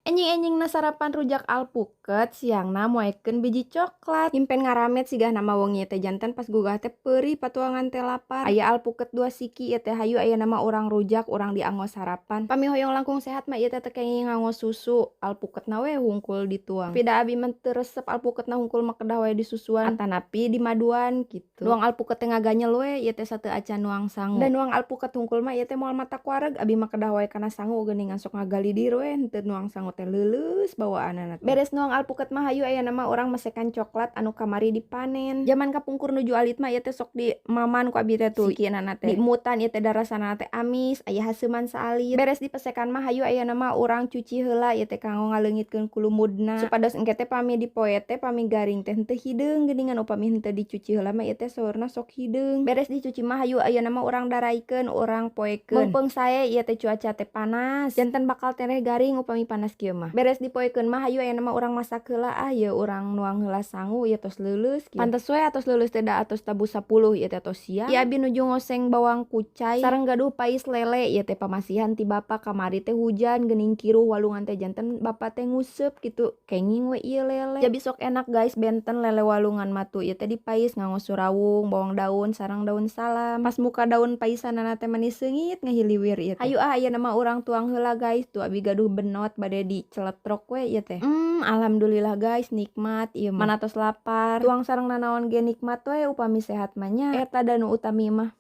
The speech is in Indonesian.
Enjing-enjing na sarapan rujak alpuket siangna moekeun biji coklat. Himpen ngaramet sigah nama wong ieu teh janten pas gugah teh peurih patuangan teh lapar. Aya alpuket 2 siki ieu teh hayu aya nama urang rujak urang diangos sarapan. Pami hoyong langkung sehat mah ieu teh kenging nganggo susu. Alpuketna we hungkul dituang. Tapi da abi mah teu resep alpuketna hungkul mah kedah wae disusuan atanapi dimaduan kitu. Nuang alpuket teh ngaganyel we ieu teh sateu acan nuang sangu. Dan nuang alpuket hungkul mah ieu teh moal mata kuareg abi mah kedah wae kana sangu geuningan sok ngagalidir we henteu nuang sangu teh leuleus bawaanana teh. Beres nuang alpuket mah hayu aya nama urang mesekan coklat anu kamari dipanen. Zaman kapungkur nuju alit mah ieu teh sok di maman ku abi teh tuh sikieunan teh. Dimutan ieu teh darasana teh amis, aya haseuman saalit. Beres dipesekan mah hayu aya nama urang cuci heula ieu teh kanggo ngaleungitkeun ku lumudna. Supados engke teh pami dipoe teh pami garing teh henteu hideung geuningan upami henteu dicuci heula mah ieu teh saurna sok hideung. Beres dicuci mah hayu aya nama urang daraikeun, urang poekeun. Meungpeung sae ieu teh cuaca teh panas. Janten bakal tereh garing upami panas kieu mah. Beres dipoekeun mah hayu aya nama urang masak heula ieu urang nuang heula sangu ieu tos leuleus kieu. Pantes we atos leuleus teh da atos tabu 10 ieu teh tos siang. Ieu abi nuju ngoseng bawang kucai sareng gaduh pais lele ieu teh pamasihan ti bapa kamari teh hujan geuning kiruh walungan teh janten bapa teh nguseup kitu. Kenging we ieu lele. Jadi sok enak guys benten lele walungan mah tuh ieu teh dipais nganggo surawung, bawang daun sareng daun salam. Pas muka daun paisanana teh manis seungit ngahiliwir ieu teh. Hayu aya nama urang tuang heula guys tuh abi gaduh benot bade diceletrok we ieu teh. Alhamdulillah guys nikmat ieu mah. Mana tos lapar. Tuang sareng nanaon ge nikmat we upami sehat mah nya. Eta da nu utami mah.